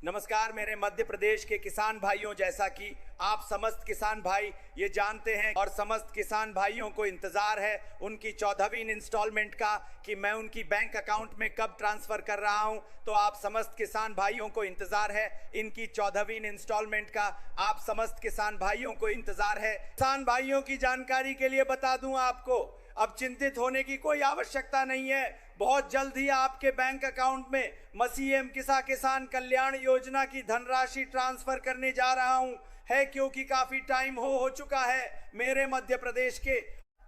नमस्कार मेरे मध्य प्रदेश के किसान भाइयों, जैसा कि आप समस्त किसान भाई ये जानते हैं और समस्त किसान भाइयों को इंतजार है उनकी 14वीं इंस्टॉलमेंट का कि मैं उनकी बैंक अकाउंट में कब ट्रांसफर कर रहा हूं। तो आप समस्त किसान भाइयों को इंतजार है इनकी 14वीं इंस्टॉलमेंट का। आप समस्त किसान भाइयों को इंतजार है। किसान भाइयों की जानकारी के लिए बता दूं आपको, अब चिंतित होने की कोई आवश्यकता नहीं है। बहुत जल्द ही आपके बैंक अकाउंट में सीएम किसान कल्याण योजना की धनराशि ट्रांसफर करने जा रहा हूं है, क्योंकि काफी टाइम हो चुका है मेरे मध्य प्रदेश के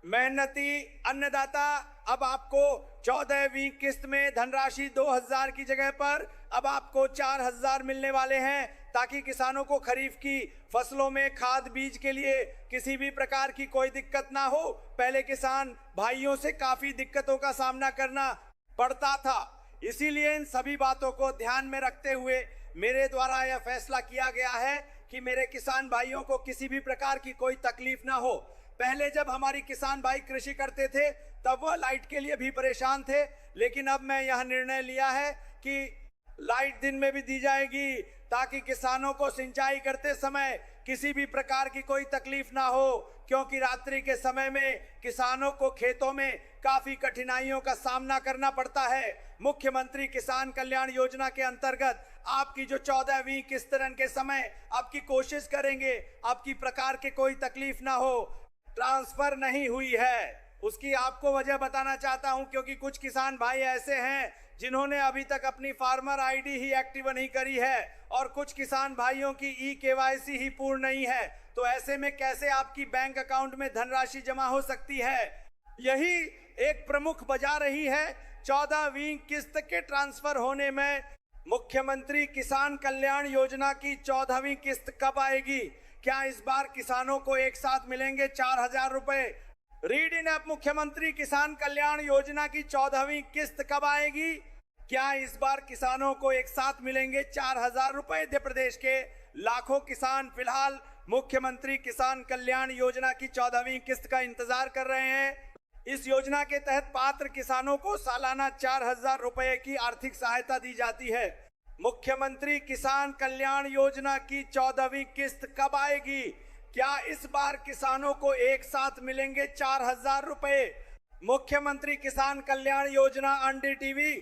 मेहनती अन्नदाता। अब आपको 14वीं किस्त में धनराशि 2000 की जगह पर अब आपको 4000 मिलने वाले हैं, ताकि किसानों को खरीफ की फसलों में खाद बीज के लिए किसी भी प्रकार की कोई दिक्कत ना हो। पहले किसान भाइयों से काफी दिक्कतों का सामना करना पड़ता था, इसीलिए इन सभी बातों को ध्यान में रखते हुए मेरे द्वारा यह फैसला किया गया है कि मेरे किसान भाइयों को किसी भी प्रकार की कोई तकलीफ ना हो। पहले जब हमारी किसान भाई कृषि करते थे तब वह लाइट के लिए भी परेशान थे, लेकिन अब मैं यह निर्णय लिया है कि लाइट दिन में भी दी जाएगी, ताकि किसानों को सिंचाई करते समय किसी भी प्रकार की कोई तकलीफ ना हो, क्योंकि रात्रि के समय में किसानों को खेतों में काफी कठिनाइयों का सामना करना पड़ता है। मुख्यमंत्री किसान कल्याण योजना के अंतर्गत आपकी जो 14वीं किस्त के समय आपकी कोशिश करेंगे आपकी प्रकार के कोई तकलीफ ना हो। ट्रांसफर नहीं हुई है उसकी आपको वजह बताना चाहता हूं, क्योंकि कुछ किसान भाई ऐसे हैं जिन्होंने अभी तक अपनी फार्मर आईडी ही एक्टिव नहीं करी है और कुछ किसान भाइयों की केवाईसी ही पूर्ण नहीं है। तो ऐसे में कैसे आपकी बैंक अकाउंट में धनराशि जमा हो सकती है, यही एक प्रमुख वजह रही है 14वीं किस्त के ट्रांसफर होने में। मुख्यमंत्री किसान कल्याण योजना की 14वीं किस्त कब आएगी? क्या इस बार किसानों को एक साथ मिलेंगे 4000 रुपए? रीड इन ऐप मुख्यमंत्री किसान कल्याण योजना की 14वीं किस्त कब आएगी? क्या इस बार किसानों को एक साथ मिलेंगे 4000 रुपए? मध्य प्रदेश के लाखों किसान फिलहाल मुख्यमंत्री किसान कल्याण योजना की 14वीं किस्त का इंतजार कर रहे हैं। इस योजना के तहत पात्र किसानों को सालाना 4000 रुपए की आर्थिक सहायता दी जाती है। मुख्यमंत्री किसान कल्याण योजना की 14वीं किस्त कब आएगी? क्या इस बार किसानों को एक साथ मिलेंगे 4000 रुपए? मुख्यमंत्री किसान कल्याण योजना एनडीटीवी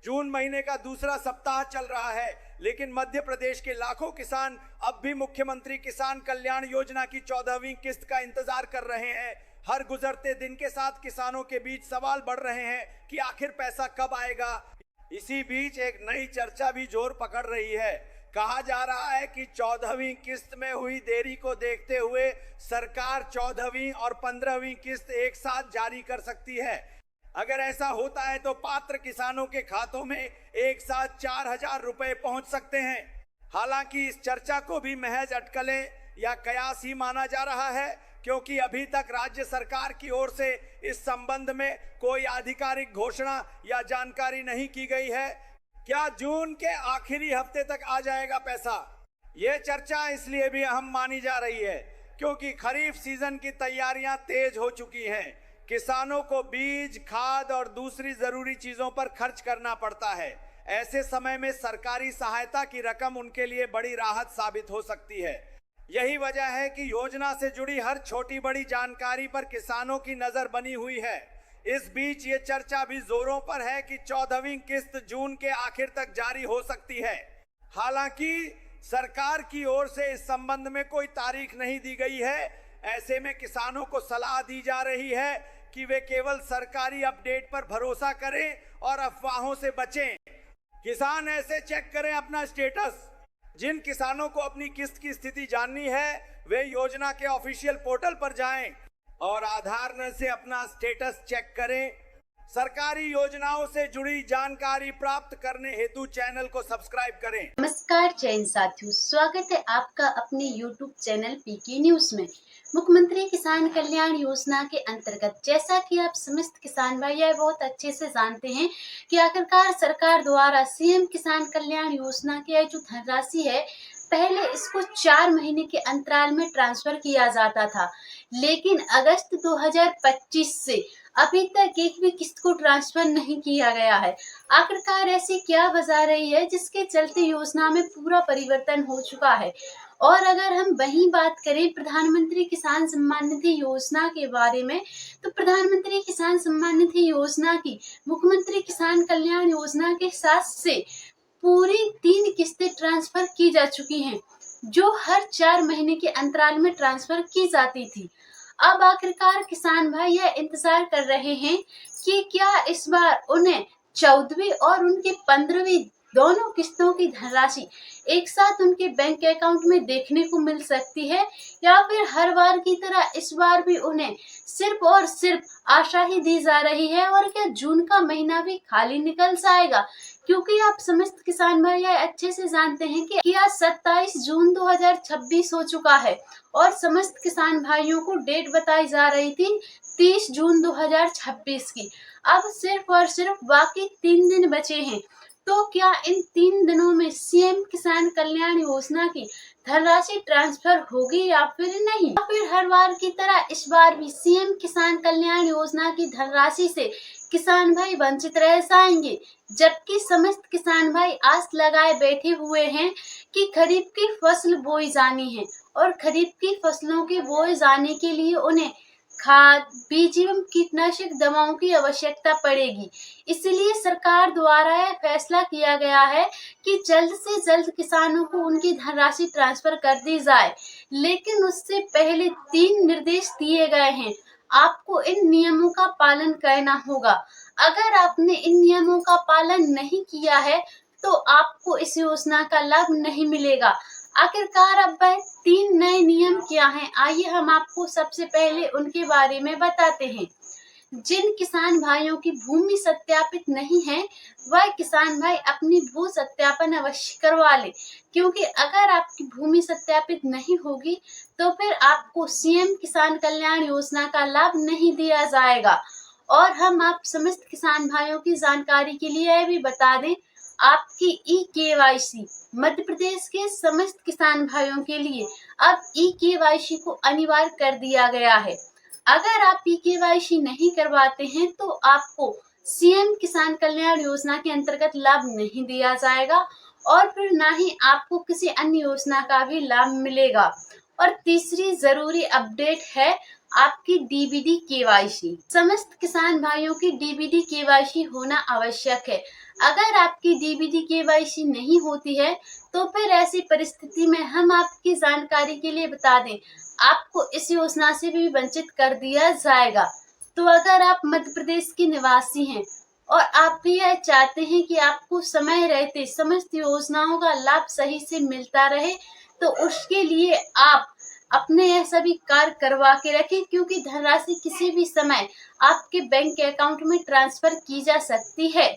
जून महीने का दूसरा सप्ताह चल रहा है, लेकिन मध्य प्रदेश के लाखों किसान अब भी मुख्यमंत्री किसान कल्याण योजना की 14वीं किस्त का इंतजार कर रहे हैं। हर गुजरते दिन के साथ किसानों के बीच सवाल बढ़ रहे हैं कि आखिर पैसा कब आएगा। इसी बीच एक नई चर्चा भी जोर पकड़ रही है। कहा जा रहा है कि 14वीं किस्त में हुई देरी को देखते हुए सरकार 14वीं और 15वीं किस्त एक साथ जारी कर सकती है। अगर ऐसा होता है तो पात्र किसानों के खातों में एक साथ 4000 रुपए पहुंच सकते हैं। हालांकि इस चर्चा को भी महज अटकलें या कयास ही माना जा रहा है, क्योंकि अभी तक राज्य सरकार की ओर से इस संबंध में कोई आधिकारिक घोषणा या जानकारी नहीं की गई है। क्या जून के आखिरी हफ्ते तक आ जाएगा पैसा? ये चर्चा इसलिए भी अहम मानी जा रही है क्योंकि खरीफ सीजन की तैयारियां तेज हो चुकी हैं। किसानों को बीज, खाद और दूसरी जरूरी चीजों पर खर्च करना पड़ता है। ऐसे समय में सरकारी सहायता की रकम उनके लिए बड़ी राहत साबित हो सकती है। यही वजह है कि योजना से जुड़ी हर छोटी बड़ी जानकारी पर किसानों की नजर बनी हुई है। इस बीच ये चर्चा भी जोरों पर है कि 14वीं किस्त जून के आखिर तक जारी हो सकती है। हालांकि सरकार की ओर से इस संबंध में कोई तारीख नहीं दी गई है। ऐसे में किसानों को सलाह दी जा रही है कि वे केवल सरकारी अपडेट पर भरोसा करें और अफवाहों से बचें। किसान ऐसे चेक करें अपना स्टेटस। जिन किसानों को अपनी किस्त की स्थिति जाननी है वे योजना के ऑफिशियल पोर्टल पर जाएं और आधार से अपना स्टेटस चेक करें। सरकारी योजनाओं से जुड़ी जानकारी प्राप्त करने हेतु चैनल को सब्सक्राइब करें। नमस्कार जैन साथियों, स्वागत है आपका अपने YouTube चैनल पीके न्यूज में। मुख्यमंत्री किसान कल्याण योजना के अंतर्गत जैसा कि आप समस्त किसान भाई बहुत अच्छे से जानते हैं कि आखिरकार सरकार द्वारा सीएम किसान कल्याण योजना की जो धनराशि है पहले इसको 4 महीने के अंतराल में ट्रांसफर किया जाता था, लेकिन अगस्त 2025 से अभी तक एक भी किस्त को ट्रांसफर नहीं किया गया है। आखिरकार ऐसी क्या वजह रही है जिसके चलते योजना में पूरा परिवर्तन हो चुका है? और अगर हम वही बात करें प्रधानमंत्री किसान सम्मान निधि योजना के बारे में, तो प्रधानमंत्री किसान सम्मान निधि योजना की मुख्यमंत्री किसान कल्याण योजना के साथ से पूरी 3 किस्तें ट्रांसफर की जा चुकी हैं, जो हर 4 महीने के अंतराल में ट्रांसफर की जाती थी। अब आखिरकार किसान भाई यह इंतजार कर रहे हैं कि क्या इस बार उन्हें 14वीं और उनकी 15वीं दोनों किस्तों की धनराशि एक साथ उनके बैंक अकाउंट में देखने को मिल सकती है, या फिर हर बार की तरह इस बार भी उन्हें सिर्फ और सिर्फ आशा ही दी जा रही है, और क्या जून का महीना भी खाली निकल जाएगा? क्योंकि आप समस्त किसान भाई अच्छे से जानते हैं कि आज 27 जून 2026 हो चुका है और समस्त किसान भाइयों को डेट बताई जा रही थी 30 जून 2026 की। अब सिर्फ और सिर्फ बाकी 3 दिन बचे हैं, तो क्या इन 3 दिनों में सीएम किसान कल्याण योजना की धनराशि ट्रांसफर होगी या फिर नहीं? या फिर हर बार की तरह इस बार भी सीएम किसान कल्याण योजना की धनराशि से किसान भाई वंचित रह जाएंगे, जबकि समस्त किसान भाई आस लगाए बैठे हुए हैं कि खरीफ की फसल बोई जानी है और खरीफ की फसलों के बोए जाने के लिए उन्हें खाद, बीज एवं कीटनाशक दवाओं की आवश्यकता पड़ेगी। इसलिए सरकार द्वारा यह फैसला किया गया है कि जल्द से जल्द किसानों को उनकी धनराशि ट्रांसफर कर दी जाए, लेकिन उससे पहले 3 निर्देश दिए गए हैं। आपको इन नियमों का पालन करना होगा। अगर आपने इन नियमों का पालन नहीं किया है तो आपको इस योजना का लाभ नहीं मिलेगा। आखिरकार अब वह 3 नए नियम क्या हैं? आइए हम आपको सबसे पहले उनके बारे में बताते हैं। जिन किसान भाइयों की भूमि सत्यापित नहीं है, वह किसान भाई अपनी भू सत्यापन अवश्य करवा ले, क्योंकि अगर आपकी भूमि सत्यापित नहीं होगी तो फिर आपको सीएम किसान कल्याण योजना का लाभ नहीं दिया जाएगा। और हम आप समस्त किसान भाइयों की जानकारी के लिए यह भी बता दें, आपकी ई-केवाईसी मध्य प्रदेश के समस्त किसान भाइयों के लिए अब ई-केवाईसी को अनिवार्य कर दिया गया है। अगर आप ई-केवाईसी नहीं करवाते हैं तो आपको सीएम किसान कल्याण योजना के अंतर्गत लाभ नहीं दिया जाएगा और फिर ना ही आपको किसी अन्य योजना का भी लाभ मिलेगा। और तीसरी जरूरी अपडेट है आपकी डीबीडी केवाईसी। समस्त किसान भाइयों की डीबीडी केवाईसी होना आवश्यक है। अगर आपकी डीबीडी केवाईसी नहीं होती है तो फिर ऐसी परिस्थिति में हम आपकी जानकारी के लिए बता दें, आपको इस योजना से भी वंचित कर दिया जाएगा। तो अगर आप मध्य प्रदेश के निवासी हैं और आप भी यह चाहते हैं कि आपको समय रहते समस्त योजनाओं का लाभ सही से मिलता रहे, तो उसके लिए आप अपने यह सभी कार्य करवा के रखें, क्योंकि धनराशि किसी भी समय आपके बैंक अकाउंट में ट्रांसफर की जा सकती है।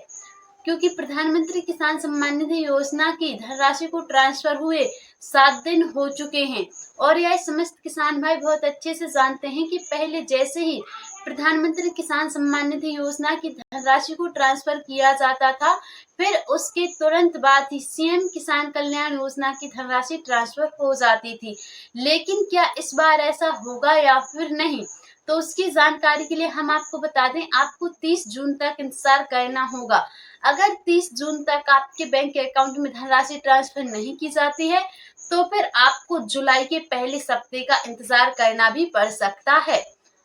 क्योंकि प्रधानमंत्री किसान सम्मान निधि योजना की धनराशि को ट्रांसफर हुए 7 दिन हो चुके हैं और यह समस्त किसान भाई बहुत अच्छे से जानते हैं कि पहले जैसे ही प्रधानमंत्री किसान सम्मान निधि योजना की धनराशि को ट्रांसफर किया जाता था, फिर उसके तुरंत बाद ही सीएम किसान कल्याण योजना की धनराशि ट्रांसफर हो जाती थी। लेकिन क्या इस बार ऐसा होगा या फिर नहीं, तो उसकी जानकारी के लिए हम आपको बता दें, आपको 30 जून तक इंतजार करना होगा। अगर 30 जून तक आपके बैंक अकाउंट में धनराशि ट्रांसफर नहीं की जाती है तो फिर आपको जुलाई के पहले सप्ताह का इंतजार करना भी पड़ सकता है।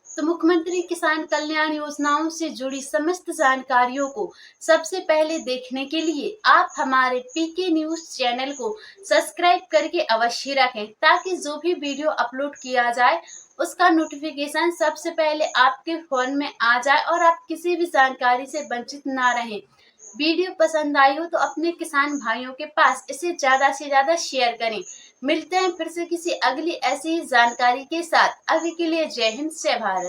तो मुख्यमंत्री किसान कल्याण योजनाओं से जुड़ी समस्त जानकारियों को सबसे पहले देखने के लिए आप हमारे पीके न्यूज चैनल को सब्सक्राइब करके अवश्य रखें, ताकि जो भी वीडियो अपलोड किया जाए उसका नोटिफिकेशन सबसे पहले आपके फोन में आ जाए और आप किसी भी जानकारी से वंचित ना रहें। वीडियो पसंद आई हो तो अपने किसान भाइयों के पास इसे ज्यादा से ज्यादा शेयर करें। मिलते हैं फिर से किसी अगली ऐसी जानकारी के साथ। अभी के लिए जय हिंद, जय भारत।